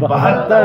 72